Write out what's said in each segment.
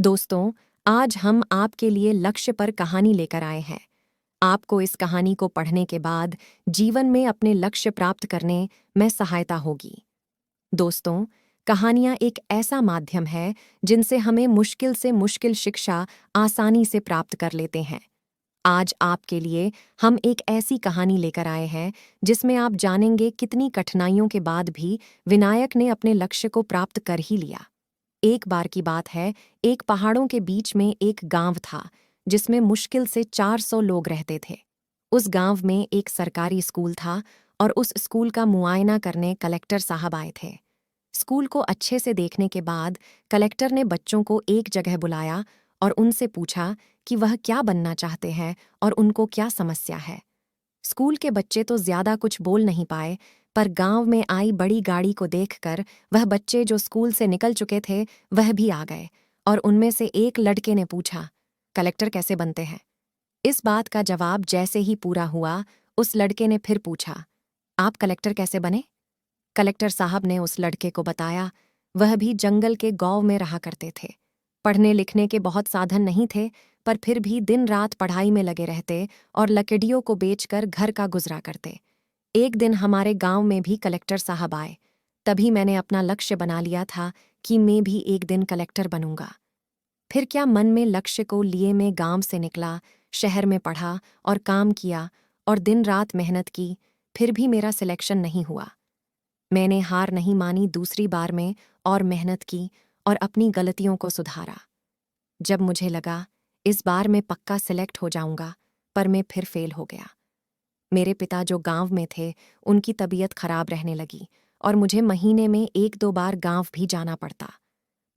दोस्तों, आज हम आपके लिए लक्ष्य पर कहानी लेकर आए हैं। आपको इस कहानी को पढ़ने के बाद जीवन में अपने लक्ष्य प्राप्त करने में सहायता होगी। दोस्तों, कहानियाँ एक ऐसा माध्यम है जिनसे हमें मुश्किल से मुश्किल शिक्षा आसानी से प्राप्त कर लेते हैं। आज आपके लिए हम एक ऐसी कहानी लेकर आए हैं जिसमें आप जानेंगे कितनी कठिनाइयों के बाद भी विनायक ने अपने लक्ष्य को प्राप्त कर ही लिया। एक बार की बात है, एक पहाड़ों के बीच में एक गांव था जिसमें मुश्किल से 400 लोग रहते थे। उस गांव में एक सरकारी स्कूल था और उस स्कूल का मुआयना करने कलेक्टर साहब आए थे। स्कूल को अच्छे से देखने के बाद कलेक्टर ने बच्चों को एक जगह बुलाया और उनसे पूछा कि वह क्या बनना चाहते हैं और उनको क्या समस्या है। स्कूल के बच्चे तो ज्यादा कुछ बोल नहीं पाए, पर गांव में आई बड़ी गाड़ी को देखकर वह बच्चे जो स्कूल से निकल चुके थे वह भी आ गए और उनमें से एक लड़के ने पूछा, कलेक्टर कैसे बनते हैं? इस बात का जवाब जैसे ही पूरा हुआ, उस लड़के ने फिर पूछा, आप कलेक्टर कैसे बने? कलेक्टर साहब ने उस लड़के को बताया, वह भी जंगल के गांव में रहा करते थे। पढ़ने लिखने के बहुत साधन नहीं थे, पर फिर भी दिन रात पढ़ाई में लगे रहते और लकड़ियों को बेचकर घर का गुजरा करते। एक दिन हमारे गांव में भी कलेक्टर साहब आए। तभी मैंने अपना लक्ष्य बना लिया था कि मैं भी एक दिन कलेक्टर बनूंगा। फिर क्या मन में लक्ष्य को लिए मैं गांव से निकला, शहर में पढ़ा और काम किया और दिन रात मेहनत की, फिर भी मेरा सिलेक्शन नहीं हुआ। मैंने हार नहीं मानी, दूसरी बार में और मेहनत की और अपनी गलतियों को सुधारा। जब मुझे लगा इस बार मैं पक्का सिलेक्ट हो जाऊंगा, पर मैं फिर फेल हो गया। मेरे पिता जो गांव में थे, उनकी तबीयत खराब रहने लगी और मुझे महीने में 1-2 बार गांव भी जाना पड़ता।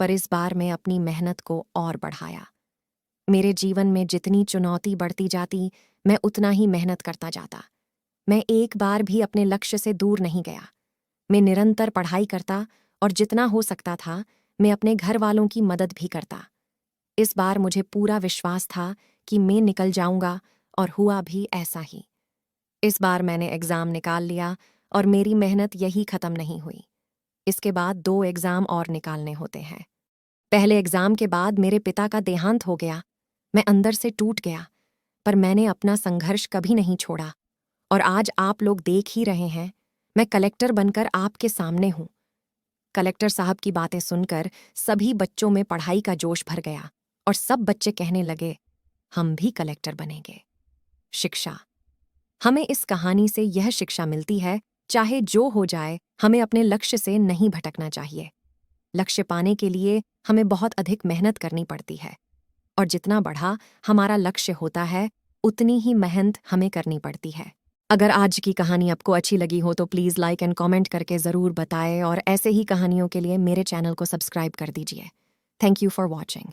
पर इस बार मैं अपनी मेहनत को और बढ़ाया। मेरे जीवन में जितनी चुनौती बढ़ती जाती, मैं उतना ही मेहनत करता जाता। मैं एक बार भी अपने लक्ष्य से दूर नहीं गया। मैं निरंतर पढ़ाई करता और जितना हो सकता था, मैं अपने घर वालों की मदद भी करता। इस बार मुझे पूरा विश्वास था कि मैं निकल जाऊंगा और हुआ भी ऐसा ही। इस बार मैंने एग्ज़ाम निकाल लिया और मेरी मेहनत यही ख़त्म नहीं हुई। इसके बाद 2 एग्ज़ाम और निकालने होते हैं। पहले एग्ज़ाम के बाद मेरे पिता का देहांत हो गया। मैं अंदर से टूट गया, पर मैंने अपना संघर्ष कभी नहीं छोड़ा और आज आप लोग देख ही रहे हैं, मैं कलेक्टर बनकर आपके सामने हूँ। कलेक्टर साहब की बातें सुनकर सभी बच्चों में पढ़ाई का जोश भर गया और सब बच्चे कहने लगे, हम भी कलेक्टर बनेंगे। शिक्षा। हमें इस कहानी से यह शिक्षा मिलती है, चाहे जो हो जाए, हमें अपने लक्ष्य से नहीं भटकना चाहिए। लक्ष्य पाने के लिए हमें बहुत अधिक मेहनत करनी पड़ती है और जितना बड़ा हमारा लक्ष्य होता है, उतनी ही मेहनत हमें करनी पड़ती है। अगर आज की कहानी आपको अच्छी लगी हो तो प्लीज़ लाइक एंड कमेंट करके ज़रूर बताएं और ऐसे ही कहानियों के लिए मेरे चैनल को सब्सक्राइब कर दीजिए। Thank you for watching.